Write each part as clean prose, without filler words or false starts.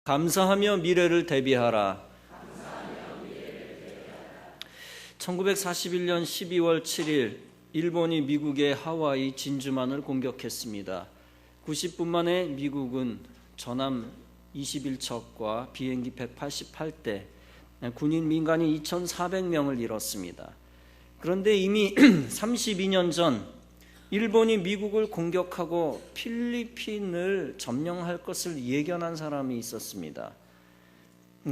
감사하며 미래를 대비하라. 1941년 12월 7일 일본이 미국의 하와이 진주만을 공격했습니다. 90분 만에 미국은 전함 21척과 비행기 188대, 군인 민간인 2,400명을 잃었습니다. 그런데 이미 32년 전 일본이 미국을 공격하고 필리핀을 점령할 것을 예견한 사람이 있었습니다.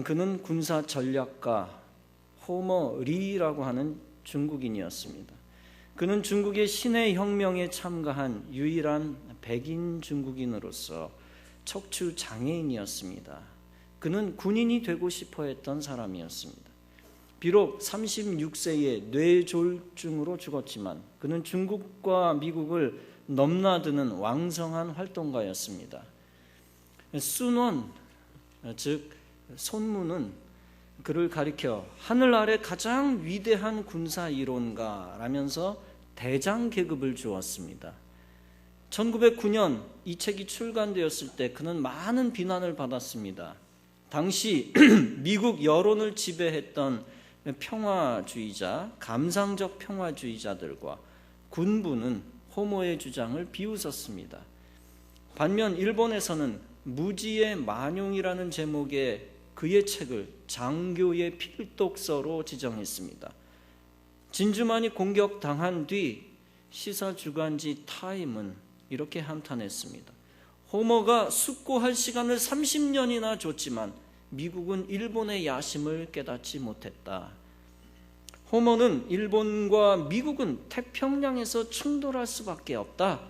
그는 군사 전략가 호머 리라고 하는 중국인이었습니다. 그는 중국의 신해 혁명에 참가한 유일한 백인 중국인으로서 척추 장애인이었습니다. 그는 군인이 되고 싶어 했던 사람이었습니다. 비록 36세에 뇌졸중으로 죽었지만 그는 중국과 미국을 넘나드는 왕성한 활동가였습니다. 순원, 즉 손문은 그를 가리켜 하늘 아래 가장 위대한 군사 이론가라면서 대장 계급을 주었습니다. 1909년 이 책이 출간되었을 때 그는 많은 비난을 받았습니다. 당시 미국 여론을 지배했던 평화주의자, 감상적 평화주의자들과 군부는 호모의 주장을 비웃었습니다. 반면 일본에서는 무지의 만용이라는 제목의 그의 책을 장교의 필독서로 지정했습니다. 진주만이 공격당한 뒤 시사주간지 타임은 이렇게 한탄했습니다. 호모가 숙고할 시간을 30년이나 줬지만 미국은 일본의 야심을 깨닫지 못했다. 호모는 일본과 미국은 태평양에서 충돌할 수밖에 없다.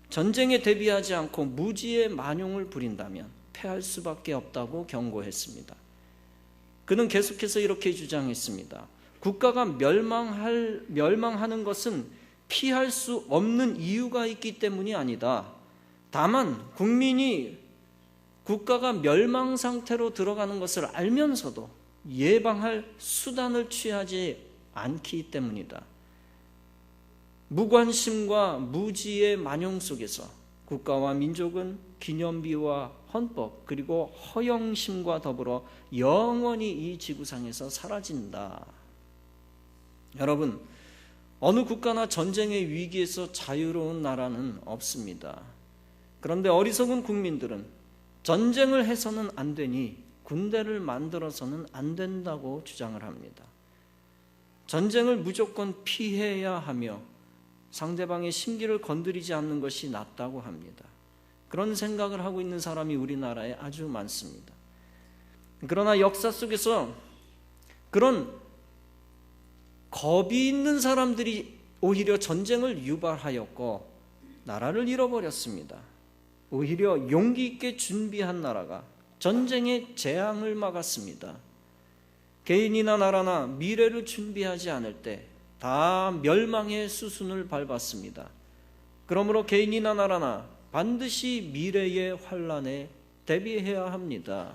전쟁에 대비하지 않고 무지의 만용을 부린다면 패할 수밖에 없다고 경고했습니다. 그는 계속해서 이렇게 주장했습니다. 국가가 멸망하는 것은 피할 수 없는 이유가 있기 때문이 아니다. 다만 국가가 멸망 상태로 들어가는 것을 알면서도 예방할 수단을 취하지 않기 때문이다. 무관심과 무지의 만용 속에서 국가와 민족은 기념비와 헌법 그리고 허영심과 더불어 영원히 이 지구상에서 사라진다. 여러분, 어느 국가나 전쟁의 위기에서 자유로운 나라는 없습니다. 그런데 어리석은 국민들은 전쟁을 해서는 안 되니 군대를 만들어서는 안 된다고 주장을 합니다. 전쟁을 무조건 피해야 하며 상대방의 심기를 건드리지 않는 것이 낫다고 합니다. 그런 생각을 하고 있는 사람이 우리나라에 아주 많습니다. 그러나 역사 속에서 그런 겁이 있는 사람들이 오히려 전쟁을 유발하였고 나라를 잃어버렸습니다. 오히려 용기 있게 준비한 나라가 전쟁의 재앙을 막았습니다. 개인이나 나라나 미래를 준비하지 않을 때 다 멸망의 수순을 밟았습니다. 그러므로 개인이나 나라나 반드시 미래의 환란에 대비해야 합니다.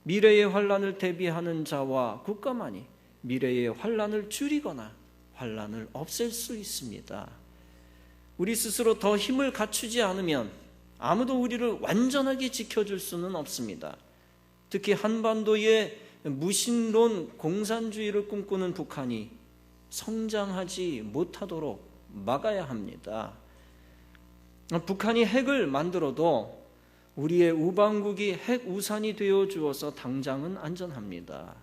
미래의 환란을 대비하는 자와 국가만이 미래의 환란을 줄이거나 환란을 없앨 수 있습니다. 우리 스스로 더 힘을 갖추지 않으면 아무도 우리를 완전하게 지켜줄 수는 없습니다. 특히 한반도의 무신론 공산주의를 꿈꾸는 북한이 성장하지 못하도록 막아야 합니다. 북한이 핵을 만들어도 우리의 우방국이 핵 우산이 되어 주어서 당장은 안전합니다.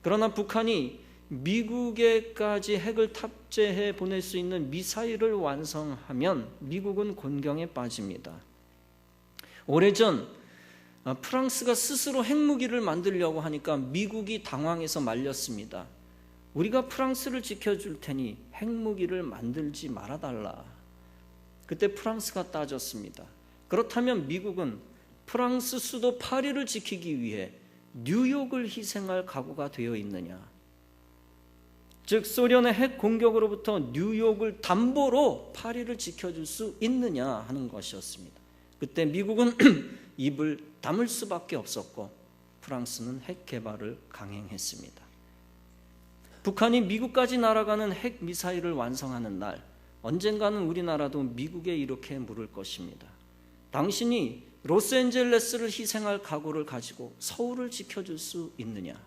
그러나 북한이 미국에까지 핵을 탑재해 보낼 수 있는 미사일을 완성하면 미국은 곤경에 빠집니다. 오래전 프랑스가 스스로 핵무기를 만들려고 하니까 미국이 당황해서 말렸습니다. 우리가 프랑스를 지켜줄 테니 핵무기를 만들지 말아달라. 그때 프랑스가 따졌습니다. 그렇다면 미국은 프랑스 수도 파리를 지키기 위해 뉴욕을 희생할 각오가 되어 있느냐? 즉 소련의 핵 공격으로부터 뉴욕을 담보로 파리를 지켜줄 수 있느냐 하는 것이었습니다. 그때 미국은 입을 다물 수밖에 없었고 프랑스는 핵 개발을 강행했습니다. 북한이 미국까지 날아가는 핵 미사일을 완성하는 날 언젠가는 우리나라도 미국에 이렇게 물을 것입니다. 당신이 로스앤젤레스를 희생할 각오를 가지고 서울을 지켜줄 수 있느냐?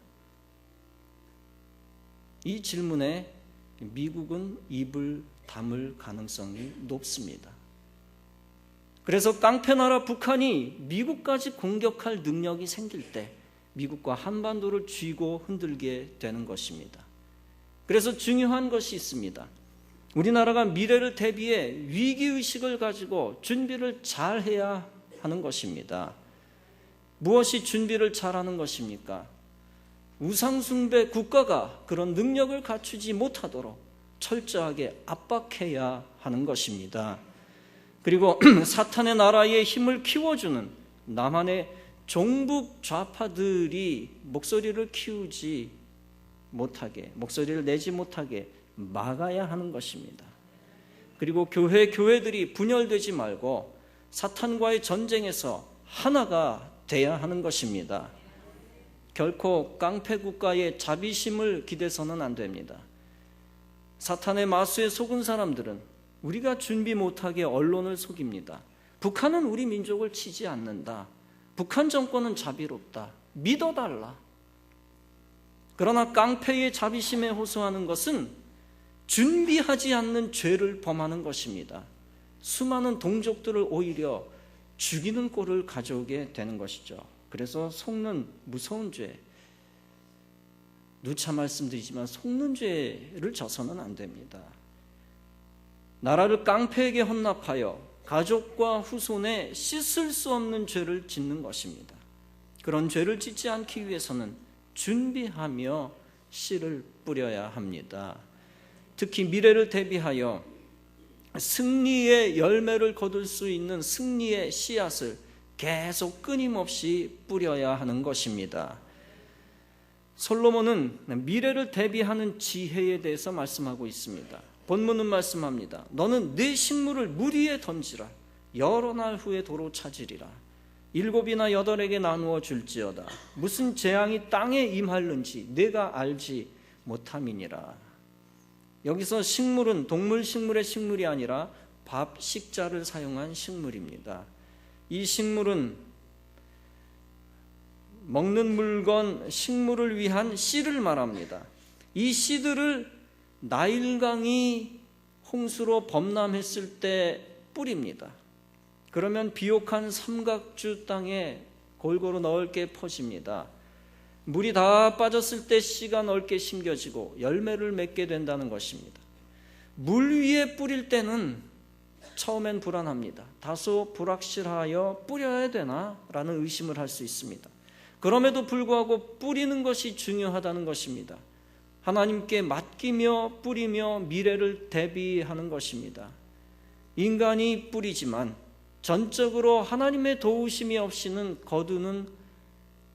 이 질문에 미국은 입을 다물 가능성이 높습니다. 그래서 깡패나라 북한이 미국까지 공격할 능력이 생길 때 미국과 한반도를 쥐고 흔들게 되는 것입니다. 그래서 중요한 것이 있습니다. 우리나라가 미래를 대비해 위기의식을 가지고 준비를 잘 해야 하는 것입니다. 무엇이 준비를 잘하는 것입니까? 우상숭배 국가가 그런 능력을 갖추지 못하도록 철저하게 압박해야 하는 것입니다. 그리고 사탄의 나라의 힘을 키워주는 남한의 종북 좌파들이 목소리를 키우지 못하게, 목소리를 내지 못하게 막아야 하는 것입니다. 그리고 교회들이 분열되지 말고 사탄과의 전쟁에서 하나가 돼야 하는 것입니다. 결코 깡패 국가의 자비심을 기대서는 안 됩니다. 사탄의 마수에 속은 사람들은 우리가 준비 못하게 언론을 속입니다. 북한은 우리 민족을 치지 않는다. 북한 정권은 자비롭다. 믿어달라. 그러나 깡패의 자비심에 호소하는 것은 준비하지 않는 죄를 범하는 것입니다. 수많은 동족들을 오히려 죽이는 꼴을 가져오게 되는 것이죠. 그래서 속는 무서운 죄, 누차 말씀드리지만 속는 죄를 져서는 안 됩니다. 나라를 깡패에게 헌납하여 가족과 후손에 씻을 수 없는 죄를 짓는 것입니다. 그런 죄를 짓지 않기 위해서는 준비하며 씨를 뿌려야 합니다. 특히 미래를 대비하여 승리의 열매를 거둘 수 있는 승리의 씨앗을 계속 끊임없이 뿌려야 하는 것입니다. 솔로몬은 미래를 대비하는 지혜에 대해서 말씀하고 있습니다. 본문은 말씀합니다. 너는 네 식물을 물 위에 던지라. 여러 날 후에 도로 찾으리라. 7이나 8에게 나누어 줄지어다. 무슨 재앙이 땅에 임할는지 내가 알지 못함이니라. 여기서 식물은 동물 식물의 식물이 아니라 밥 식자를 사용한 식물입니다. 이 식물은 먹는 물건, 식물을 위한 씨를 말합니다. 이 씨들을 나일강이 홍수로 범람했을 때 뿌립니다. 그러면 비옥한 삼각주 땅에 골고루 넓게 퍼집니다. 물이 다 빠졌을 때 씨가 넓게 심겨지고 열매를 맺게 된다는 것입니다. 물 위에 뿌릴 때는 처음엔 불안합니다. 다소 불확실하여 뿌려야 되나? 라는 의심을 할 수 있습니다. 그럼에도 불구하고 뿌리는 것이 중요하다는 것입니다. 하나님께 맡기며 뿌리며 미래를 대비하는 것입니다. 인간이 뿌리지만 전적으로 하나님의 도우심이 없이는 거두는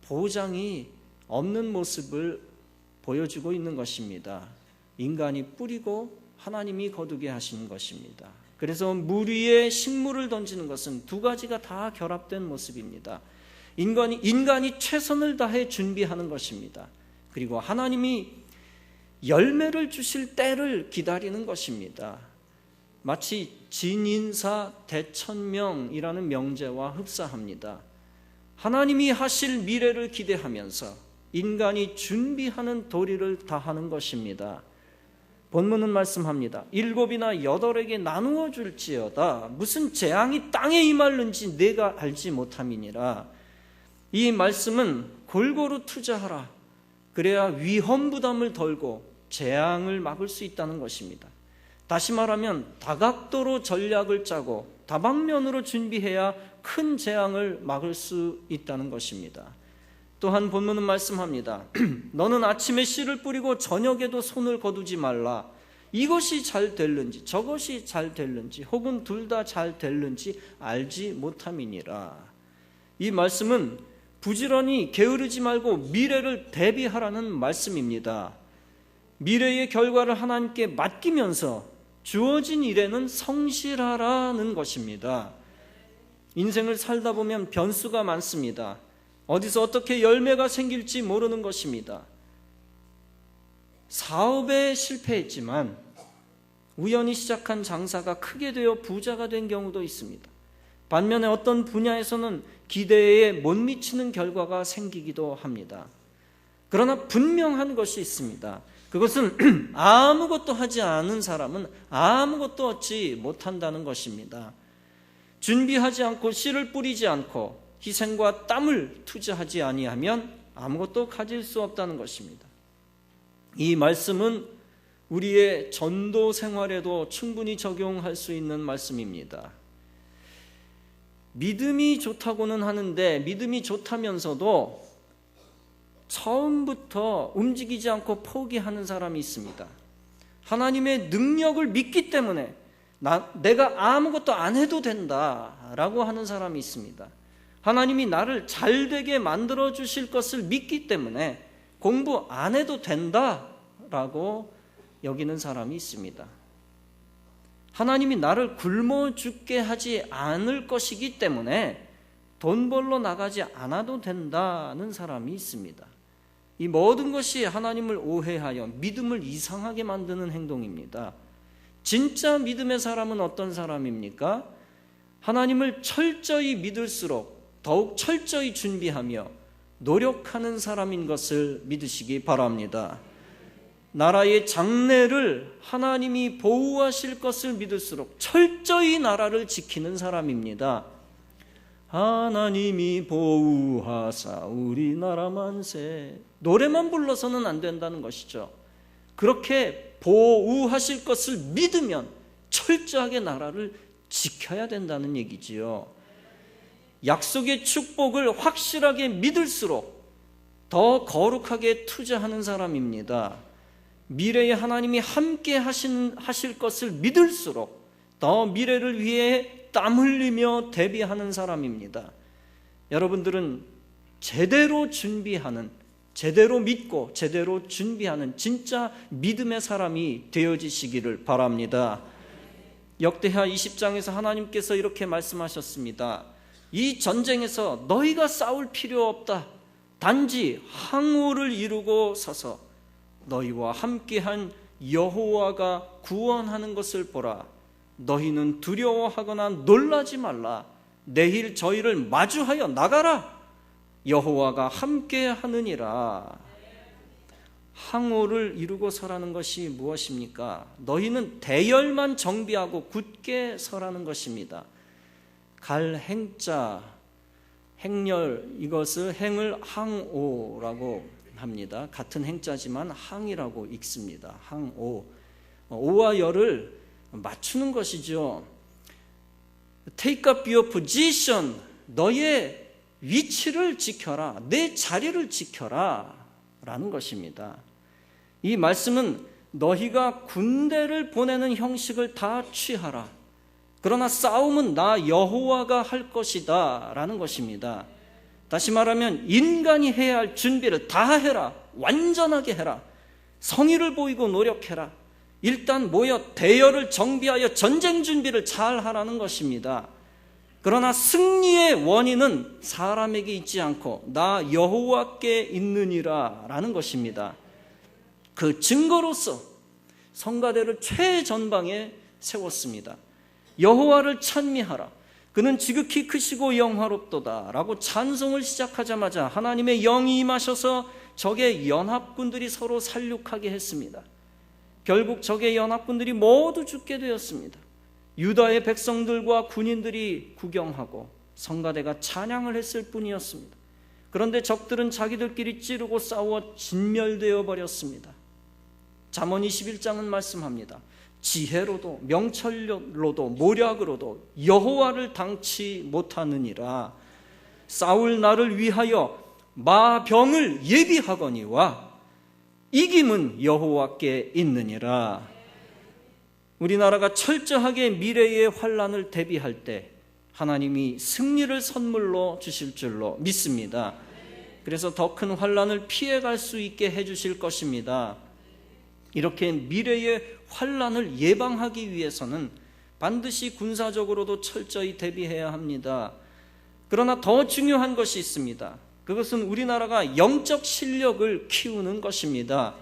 보장이 없는 모습을 보여주고 있는 것입니다. 인간이 뿌리고 하나님이 거두게 하시는 것입니다. 그래서 물 위에 식물을 던지는 것은 두 가지가 다 결합된 모습입니다. 인간이 최선을 다해 준비하는 것입니다. 그리고 하나님이 열매를 주실 때를 기다리는 것입니다. 마치 진인사 대천명이라는 명제와 흡사합니다. 하나님이 하실 미래를 기대하면서 인간이 준비하는 도리를 다하는 것입니다. 본문은 말씀합니다. 7이나 8에게 나누어 줄지어다. 무슨 재앙이 땅에 임할는지 내가 알지 못함이니라. 이 말씀은 골고루 투자하라. 그래야 위험 부담을 덜고 재앙을 막을 수 있다는 것입니다. 다시 말하면 다각도로 전략을 짜고 다방면으로 준비해야 큰 재앙을 막을 수 있다는 것입니다. 또한 본문은 말씀합니다. 너는 아침에 씨를 뿌리고 저녁에도 손을 거두지 말라. 이것이 잘 될는지 저것이 잘 될는지 혹은 둘 다 잘 될는지 알지 못함이니라. 이 말씀은 부지런히 게으르지 말고 미래를 대비하라는 말씀입니다. 미래의 결과를 하나님께 맡기면서 주어진 일에는 성실하라는 것입니다. 인생을 살다 보면 변수가 많습니다. 어디서 어떻게 열매가 생길지 모르는 것입니다. 사업에 실패했지만 우연히 시작한 장사가 크게 되어 부자가 된 경우도 있습니다. 반면에 어떤 분야에서는 기대에 못 미치는 결과가 생기기도 합니다. 그러나 분명한 것이 있습니다. 그것은 아무것도 하지 않은 사람은 아무것도 얻지 못한다는 것입니다. 준비하지 않고 씨를 뿌리지 않고 희생과 땀을 투자하지 아니하면 아무것도 가질 수 없다는 것입니다. 이 말씀은 우리의 전도 생활에도 충분히 적용할 수 있는 말씀입니다. 믿음이 좋다고는 하는데 믿음이 좋다면서도 처음부터 움직이지 않고 포기하는 사람이 있습니다. 하나님의 능력을 믿기 때문에 내가 아무것도 안 해도 된다라고 하는 사람이 있습니다. 하나님이 나를 잘되게 만들어 주실 것을 믿기 때문에 공부 안 해도 된다라고 여기는 사람이 있습니다. 하나님이 나를 굶어 죽게 하지 않을 것이기 때문에 돈 벌러 나가지 않아도 된다는 사람이 있습니다. 이 모든 것이 하나님을 오해하여 믿음을 이상하게 만드는 행동입니다. 진짜 믿음의 사람은 어떤 사람입니까? 하나님을 철저히 믿을수록 더욱 철저히 준비하며 노력하는 사람인 것을 믿으시기 바랍니다. 나라의 장래를 하나님이 보호하실 것을 믿을수록 철저히 나라를 지키는 사람입니다. 하나님이 보호하사 우리나라 만세, 노래만 불러서는 안 된다는 것이죠. 그렇게 보호하실 것을 믿으면 철저하게 나라를 지켜야 된다는 얘기지요. 약속의 축복을 확실하게 믿을수록 더 거룩하게 투자하는 사람입니다. 미래에 하나님이 함께 하실 것을 믿을수록 더 미래를 위해 땀 흘리며 대비하는 사람입니다. 여러분들은 제대로 준비하는, 제대로 믿고 제대로 준비하는 진짜 믿음의 사람이 되어지시기를 바랍니다. 역대하 20장에서 하나님께서 이렇게 말씀하셨습니다. 이 전쟁에서 너희가 싸울 필요 없다. 단지 항우를 이루고 서서 너희와 함께한 여호와가 구원하는 것을 보라. 너희는 두려워하거나 놀라지 말라. 내일 저희를 마주하여 나가라. 여호와가 함께하느니라. 항우를 이루고 서라는 것이 무엇입니까? 너희는 대열만 정비하고 굳게 서라는 것입니다. 갈 행자, 행렬, 이것을 행을 항오라고 합니다. 같은 행자지만 항이라고 읽습니다. 항오. 오와 열을 맞추는 것이죠. Take up your position. 너의 위치를 지켜라. 내 자리를 지켜라. 라는 것입니다. 이 말씀은 너희가 군대를 보내는 형식을 다 취하라. 그러나 싸움은 나 여호와가 할 것이다. 라는 것입니다. 다시 말하면 인간이 해야 할 준비를 다 해라. 완전하게 해라. 성의를 보이고 노력해라. 일단 모여 대열을 정비하여 전쟁 준비를 잘 하라는 것입니다. 그러나 승리의 원인은 사람에게 있지 않고 나 여호와께 있느니라 라는 것입니다. 그 증거로서 성가대를 최전방에 세웠습니다. 여호와를 찬미하라. 그는 지극히 크시고 영화롭도다 라고 찬송을 시작하자마자 하나님의 영이 임하셔서 적의 연합군들이 서로 살육하게 했습니다. 결국 적의 연합군들이 모두 죽게 되었습니다. 유다의 백성들과 군인들이 구경하고 성가대가 찬양을 했을 뿐이었습니다. 그런데 적들은 자기들끼리 찌르고 싸워 진멸되어 버렸습니다. 잠언 21장은 말씀합니다. 지혜로도 명철로도 모략으로도 여호와를 당치 못하느니라. 싸울 날을 위하여 마병을 예비하거니와 이김은 여호와께 있느니라. 우리나라가 철저하게 미래의 환난을 대비할 때 하나님이 승리를 선물로 주실 줄로 믿습니다. 그래서 더 큰 환난을 피해갈 수 있게 해주실 것입니다. 이렇게 미래의 환난을 예방하기 위해서는 반드시 군사적으로도 철저히 대비해야 합니다. 그러나 더 중요한 것이 있습니다. 그것은 우리나라가 영적 실력을 키우는 것입니다.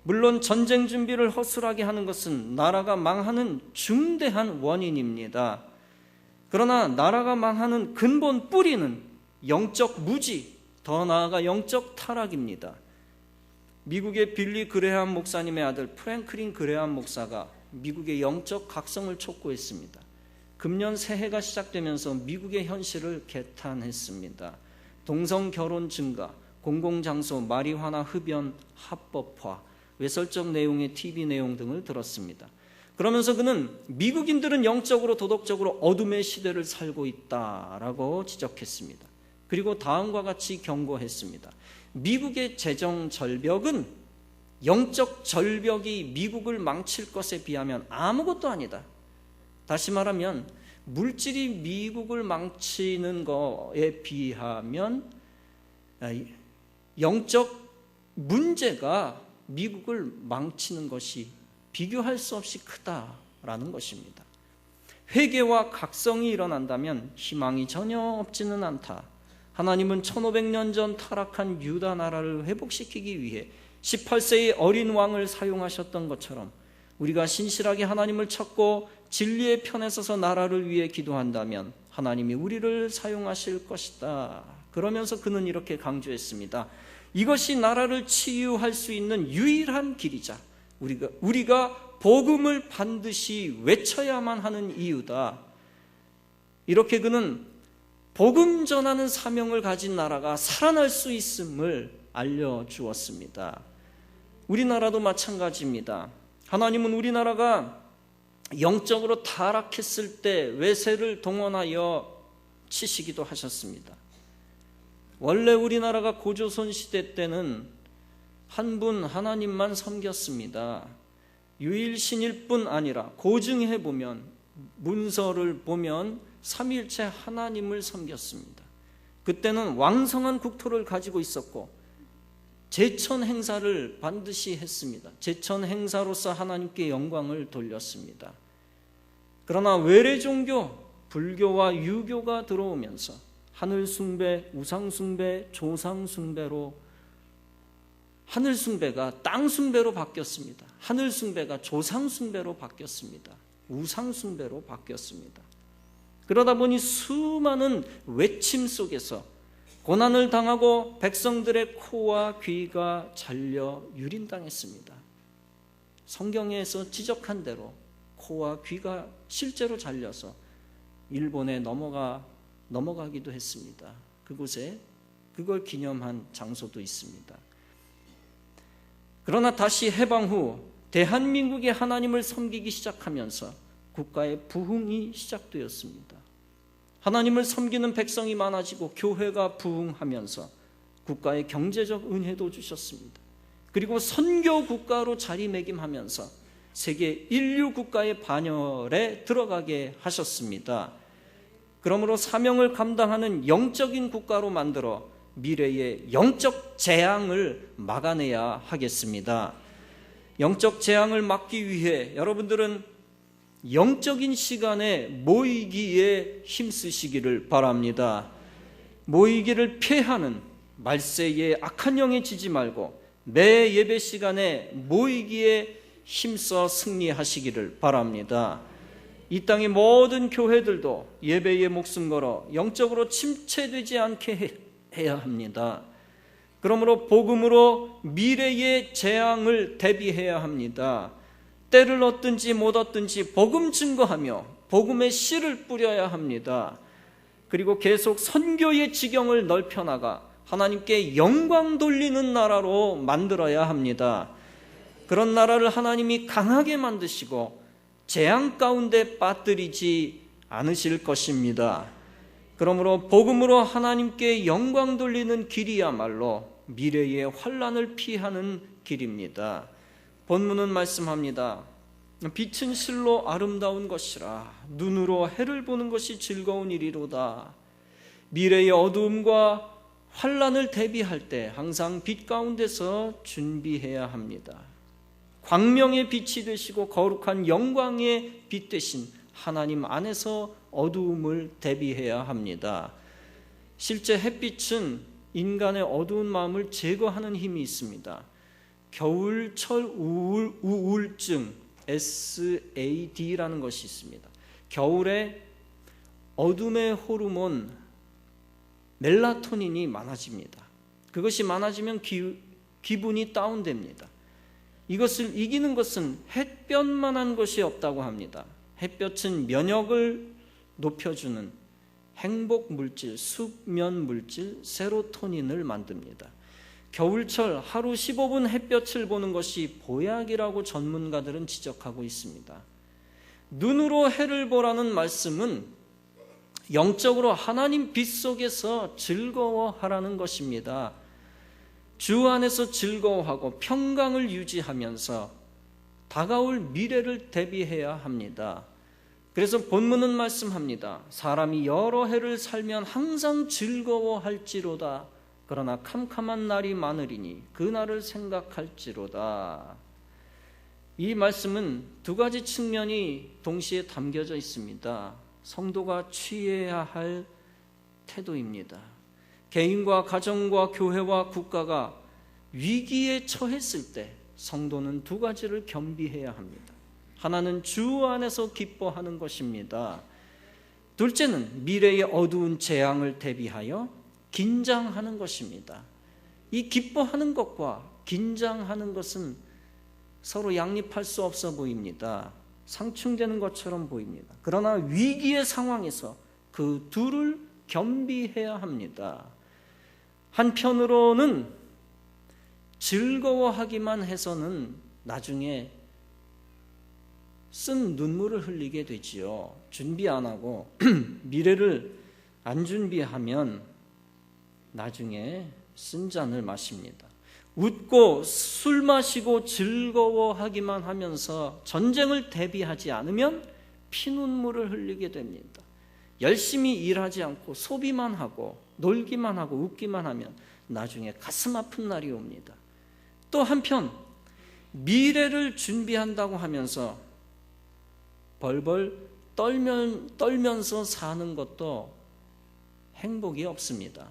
물론 전쟁 준비를 허술하게 하는 것은 나라가 망하는 중대한 원인입니다. 그러나 나라가 망하는 근본 뿌리는 영적 무지, 더 나아가 영적 타락입니다. 미국의 빌리 그레함 목사님의 아들 프랭클린 그레함 목사가 미국의 영적 각성을 촉구했습니다. 금년 새해가 시작되면서 미국의 현실을 개탄했습니다. 동성 결혼 증가, 공공장소 마리화나 흡연 합법화, 외설적 내용의 TV 내용 등을 들었습니다. 그러면서 그는 미국인들은 영적으로 도덕적으로 어둠의 시대를 살고 있다라고 지적했습니다. 그리고 다음과 같이 경고했습니다. 미국의 재정 절벽은 영적 절벽이 미국을 망칠 것에 비하면 아무것도 아니다. 다시 말하면 물질이 미국을 망치는 것에 비하면 영적 문제가 미국을 망치는 것이 비교할 수 없이 크다라는 것입니다. 회개와 각성이 일어난다면 희망이 전혀 없지는 않다. 하나님은 1500년 전 타락한 유다 나라를 회복시키기 위해 18세의 어린 왕을 사용하셨던 것처럼 우리가 신실하게 하나님을 찾고 진리의 편에 서서 나라를 위해 기도한다면 하나님이 우리를 사용하실 것이다. 그러면서 그는 이렇게 강조했습니다. 이것이 나라를 치유할 수 있는 유일한 길이자 우리가 복음을 반드시 외쳐야만 하는 이유다. 이렇게 그는 복음 전하는 사명을 가진 나라가 살아날 수 있음을 알려주었습니다. 우리나라도 마찬가지입니다. 하나님은 우리나라가 영적으로 타락했을 때 외세를 동원하여 치시기도 하셨습니다. 원래 우리나라가 고조선 시대 때는 한 분 하나님만 섬겼습니다. 유일신일 뿐 아니라 고증해 보면 문서를 보면 삼위일체 하나님을 섬겼습니다. 그때는 왕성한 국토를 가지고 있었고 제천 행사를 반드시 했습니다. 제천 행사로서 하나님께 영광을 돌렸습니다. 그러나 외래 종교, 불교와 유교가 들어오면서 하늘 숭배, 우상 숭배, 조상 숭배로 하늘 숭배가 땅 숭배로 바뀌었습니다. 하늘 숭배가 조상 숭배로 바뀌었습니다. 우상 숭배로 바뀌었습니다. 그러다 보니 수많은 외침 속에서 고난을 당하고 백성들의 코와 귀가 잘려 유린당했습니다. 성경에서 지적한 대로 코와 귀가 실제로 잘려서 일본에 넘어가기도 했습니다. 그곳에 그걸 기념한 장소도 있습니다. 그러나 다시 해방 후 대한민국이 하나님을 섬기기 시작하면서 국가의 부흥이 시작되었습니다. 하나님을 섬기는 백성이 많아지고 교회가 부흥하면서 국가의 경제적 은혜도 주셨습니다. 그리고 선교 국가로 자리매김하면서 세계 인류 국가의 반열에 들어가게 하셨습니다. 그러므로 사명을 감당하는 영적인 국가로 만들어 미래의 영적 재앙을 막아내야 하겠습니다. 영적 재앙을 막기 위해 여러분들은 영적인 시간에 모이기에 힘쓰시기를 바랍니다. 모이기를 피하는 말세의 악한 영에 지지 말고 매 예배 시간에 모이기에 힘써 승리하시기를 바랍니다. 이 땅의 모든 교회들도 예배에 목숨 걸어 영적으로 침체되지 않게 해야 합니다. 그러므로 복음으로 미래의 재앙을 대비해야 합니다. 때를 얻든지 못 얻든지 복음 증거하며 복음의 씨를 뿌려야 합니다. 그리고 계속 선교의 지경을 넓혀나가 하나님께 영광 돌리는 나라로 만들어야 합니다. 그런 나라를 하나님이 강하게 만드시고 재앙 가운데 빠뜨리지 않으실 것입니다. 그러므로 복음으로 하나님께 영광 돌리는 길이야말로 미래의 환난을 피하는 길입니다. 본문은 말씀합니다. 빛은 실로 아름다운 것이라 눈으로 해를 보는 것이 즐거운 일이로다. 미래의 어두움과 환난을 대비할 때 항상 빛 가운데서 준비해야 합니다. 광명의 빛이 되시고 거룩한 영광의 빛 되신 하나님 안에서 어두움을 대비해야 합니다. 실제 햇빛은 인간의 어두운 마음을 제거하는 힘이 있습니다. 겨울철 우울증 SAD라는 것이 있습니다. 겨울에 어둠의 호르몬 멜라토닌이 많아집니다. 그것이 많아지면 기분이 다운됩니다. 이것을 이기는 것은 햇볕만한 것이 없다고 합니다. 햇볕은 면역을 높여주는 행복 물질, 수면 물질, 세로토닌을 만듭니다. 겨울철 하루 15분 햇볕을 보는 것이 보약이라고 전문가들은 지적하고 있습니다. 눈으로 해를 보라는 말씀은 영적으로 하나님 빛 속에서 즐거워하라는 것입니다. 주 안에서 즐거워하고 평강을 유지하면서 다가올 미래를 대비해야 합니다. 그래서 본문은 말씀합니다. 사람이 여러 해를 살면 항상 즐거워할지로다. 그러나 캄캄한 날이 많으리니 그 날을 생각할지로다. 이 말씀은 두 가지 측면이 동시에 담겨져 있습니다. 성도가 취해야 할 태도입니다. 개인과 가정과 교회와 국가가 위기에 처했을 때 성도는 두 가지를 겸비해야 합니다. 하나는 주 안에서 기뻐하는 것입니다. 둘째는 미래의 어두운 재앙을 대비하여 긴장하는 것입니다. 이 기뻐하는 것과 긴장하는 것은 서로 양립할 수 없어 보입니다. 상충되는 것처럼 보입니다. 그러나 위기의 상황에서 그 둘을 겸비해야 합니다. 한편으로는 즐거워하기만 해서는 나중에 쓴 눈물을 흘리게 되지요. 준비 안 하고 미래를 안 준비하면 나중에 쓴 잔을 마십니다. 웃고 술 마시고 즐거워하기만 하면서 전쟁을 대비하지 않으면 피눈물을 흘리게 됩니다. 열심히 일하지 않고 소비만 하고 놀기만 하고 웃기만 하면 나중에 가슴 아픈 날이 옵니다. 또 한편 미래를 준비한다고 하면서 벌벌 떨면서 사는 것도 행복이 없습니다.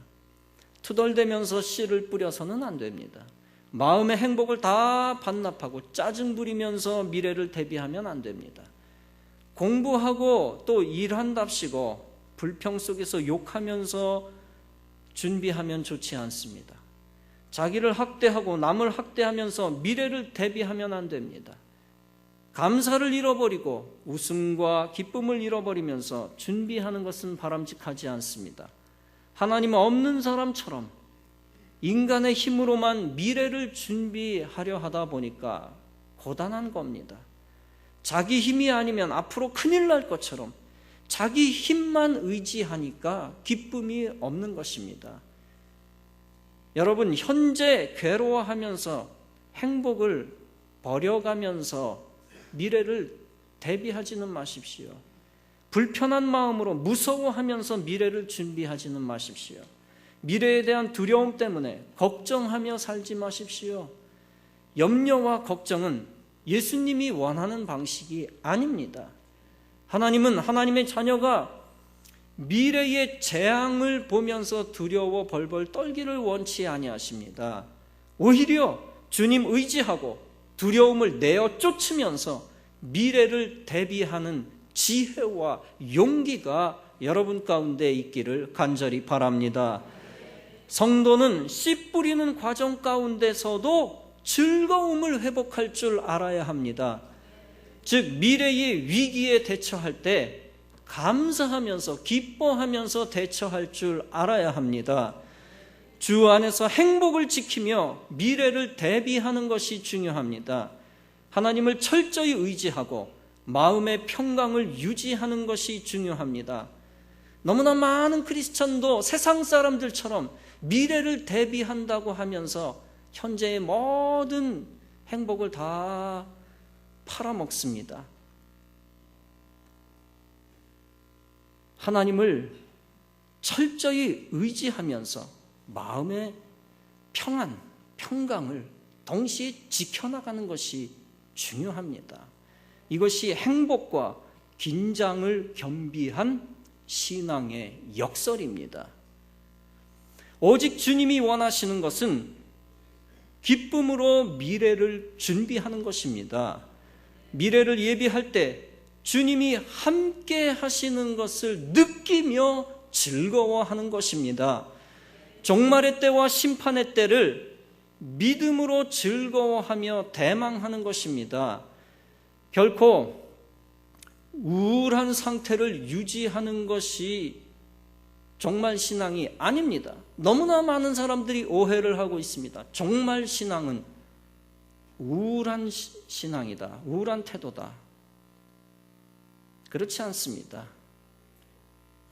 투덜대면서 씨를 뿌려서는 안 됩니다. 마음의 행복을 다 반납하고 짜증 부리면서 미래를 대비하면 안 됩니다. 공부하고 또 일한답시고 불평 속에서 욕하면서 준비하면 좋지 않습니다. 자기를 학대하고 남을 학대하면서 미래를 대비하면 안 됩니다. 감사를 잃어버리고 웃음과 기쁨을 잃어버리면서 준비하는 것은 바람직하지 않습니다. 하나님 없는 사람처럼 인간의 힘으로만 미래를 준비하려 하다 보니까 고단한 겁니다. 자기 힘이 아니면 앞으로 큰일 날 것처럼 자기 힘만 의지하니까 기쁨이 없는 것입니다. 여러분, 현재 괴로워하면서 행복을 버려가면서 미래를 대비하지는 마십시오. 불편한 마음으로 무서워하면서 미래를 준비하지는 마십시오. 미래에 대한 두려움 때문에 걱정하며 살지 마십시오. 염려와 걱정은 예수님이 원하는 방식이 아닙니다. 하나님은 하나님의 자녀가 미래의 재앙을 보면서 두려워 벌벌 떨기를 원치 아니하십니다. 오히려 주님 의지하고 두려움을 내어 쫓으면서 미래를 대비하는 지혜와 용기가 여러분 가운데 있기를 간절히 바랍니다. 성도는 씨 뿌리는 과정 가운데서도 즐거움을 회복할 줄 알아야 합니다. 즉 미래의 위기에 대처할 때 감사하면서 기뻐하면서 대처할 줄 알아야 합니다. 주 안에서 행복을 지키며 미래를 대비하는 것이 중요합니다. 하나님을 철저히 의지하고 마음의 평강을 유지하는 것이 중요합니다. 너무나 많은 크리스천도 세상 사람들처럼 미래를 대비한다고 하면서 현재의 모든 행복을 다 팔아먹습니다. 하나님을 철저히 의지하면서 마음의 평안, 평강을 동시에 지켜나가는 것이 중요합니다. 이것이 행복과 긴장을 겸비한 신앙의 역설입니다. 오직 주님이 원하시는 것은 기쁨으로 미래를 준비하는 것입니다. 미래를 예비할 때 주님이 함께 하시는 것을 느끼며 즐거워하는 것입니다. 종말의 때와 심판의 때를 믿음으로 즐거워하며 대망하는 것입니다. 결코 우울한 상태를 유지하는 것이 종말 신앙이 아닙니다. 너무나 많은 사람들이 오해를 하고 있습니다. 종말 신앙은 우울한 신앙이다, 우울한 태도다. 그렇지 않습니다.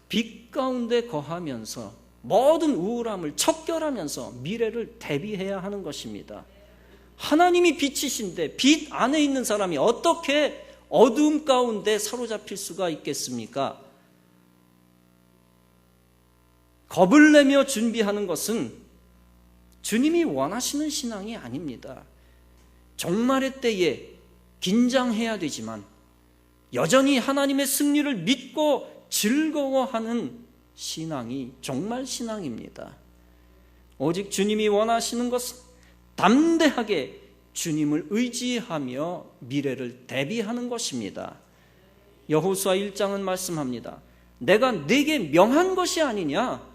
빛 가운데 거하면서 모든 우울함을 척결하면서 미래를 대비해야 하는 것입니다. 하나님이 빛이신데 빛 안에 있는 사람이 어떻게 어두움 가운데 사로잡힐 수가 있겠습니까? 겁을 내며 준비하는 것은 주님이 원하시는 신앙이 아닙니다. 종말의 때에 긴장해야 되지만 여전히 하나님의 승리를 믿고 즐거워하는 신앙이 종말 신앙입니다. 오직 주님이 원하시는 것은 담대하게 주님을 의지하며 미래를 대비하는 것입니다. 여호수아 1장은 말씀합니다. 내가 네게 명한 것이 아니냐?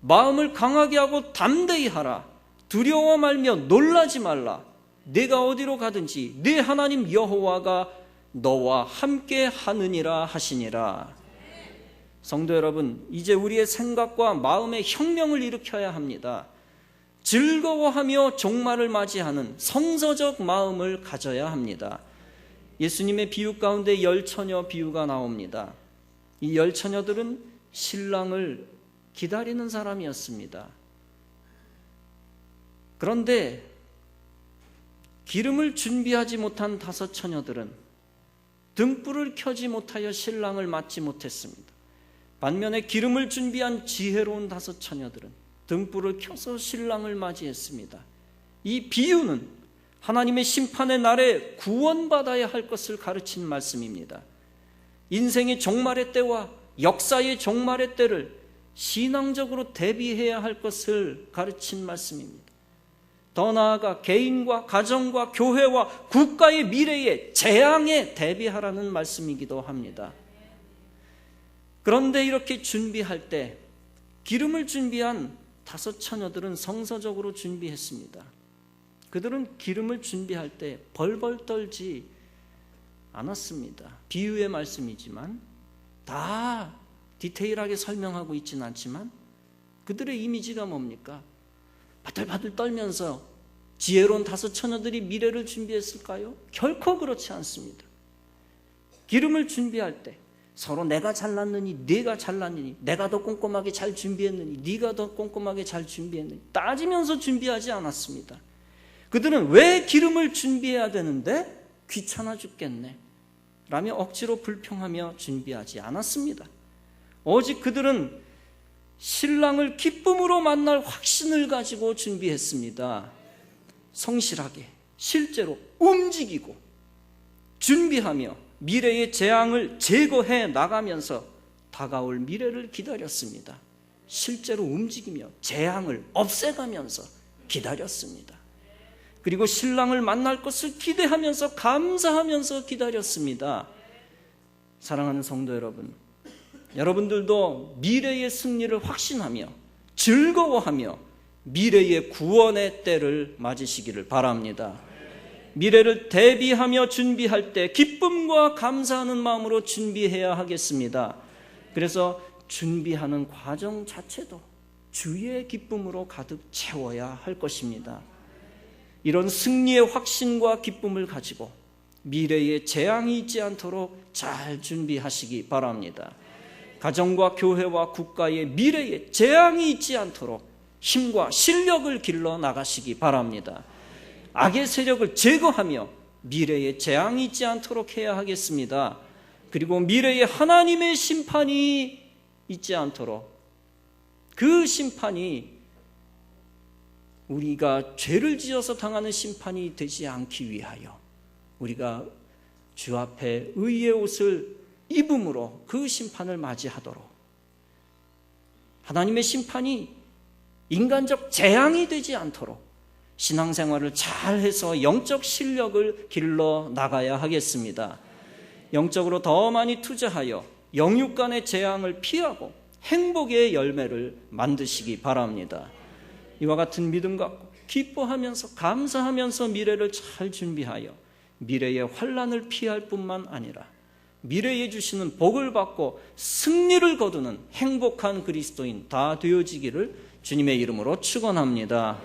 마음을 강하게 하고 담대히 하라. 두려워 말며 놀라지 말라. 네가 어디로 가든지 네 하나님 여호와가 너와 함께 하느니라 하시니라. 성도 여러분, 이제 우리의 생각과 마음의 혁명을 일으켜야 합니다. 즐거워하며 종말을 맞이하는 성서적 마음을 가져야 합니다. 예수님의 비유 가운데 10처녀 비유가 나옵니다. 이 10처녀들은 신랑을 기다리는 사람이었습니다. 그런데 기름을 준비하지 못한 5처녀들은 등불을 켜지 못하여 신랑을 맞지 못했습니다. 반면에 기름을 준비한 지혜로운 5처녀들은 등불을 켜서 신랑을 맞이했습니다. 이 비유는 하나님의 심판의 날에 구원받아야 할 것을 가르친 말씀입니다. 인생의 종말의 때와 역사의 종말의 때를 신앙적으로 대비해야 할 것을 가르친 말씀입니다. 더 나아가 개인과 가정과 교회와 국가의 미래에 재앙에 대비하라는 말씀이기도 합니다. 그런데 이렇게 준비할 때 기름을 준비한 5처녀들은 성서적으로 준비했습니다. 그들은 기름을 준비할 때 벌벌 떨지 않았습니다. 비유의 말씀이지만 다 디테일하게 설명하고 있지는 않지만 그들의 이미지가 뭡니까? 바들바들 떨면서 지혜로운 5처녀들이 미래를 준비했을까요? 결코 그렇지 않습니다. 기름을 준비할 때 서로 내가 잘났느니 네가 잘났느니 내가 더 꼼꼼하게 잘 준비했느니 네가 더 꼼꼼하게 잘 준비했느니 따지면서 준비하지 않았습니다. 그들은 왜 기름을 준비해야 되는데 귀찮아 죽겠네 라며 억지로 불평하며 준비하지 않았습니다. 오직 그들은 신랑을 기쁨으로 만날 확신을 가지고 준비했습니다. 성실하게 실제로 움직이고 준비하며 미래의 재앙을 제거해 나가면서 다가올 미래를 기다렸습니다. 실제로 움직이며 재앙을 없애가면서 기다렸습니다. 그리고 신랑을 만날 것을 기대하면서 감사하면서 기다렸습니다. 사랑하는 성도 여러분, 여러분들도 미래의 승리를 확신하며 즐거워하며 미래의 구원의 때를 맞으시기를 바랍니다. 미래를 대비하며 준비할 때 기쁨과 감사하는 마음으로 준비해야 하겠습니다. 그래서 준비하는 과정 자체도 주의 기쁨으로 가득 채워야 할 것입니다. 이런 승리의 확신과 기쁨을 가지고 미래에 재앙이 있지 않도록 잘 준비하시기 바랍니다. 가정과 교회와 국가의 미래에 재앙이 있지 않도록 힘과 실력을 길러 나가시기 바랍니다. 악의 세력을 제거하며 미래에 재앙이 있지 않도록 해야 하겠습니다. 그리고 미래에 하나님의 심판이 있지 않도록 그 심판이 우리가 죄를 지어서 당하는 심판이 되지 않기 위하여 우리가 주 앞에 의의 옷을 입음으로 그 심판을 맞이하도록 하나님의 심판이 인간적 재앙이 되지 않도록 신앙생활을 잘해서 영적 실력을 길러 나가야 하겠습니다. 영적으로 더 많이 투자하여 영육 간의 재앙을 피하고 행복의 열매를 만드시기 바랍니다. 이와 같은 믿음 갖고 기뻐하면서 감사하면서 미래를 잘 준비하여 미래의 환난을 피할 뿐만 아니라 미래에 주시는 복을 받고 승리를 거두는 행복한 그리스도인 다 되어지기를 주님의 이름으로 축원합니다.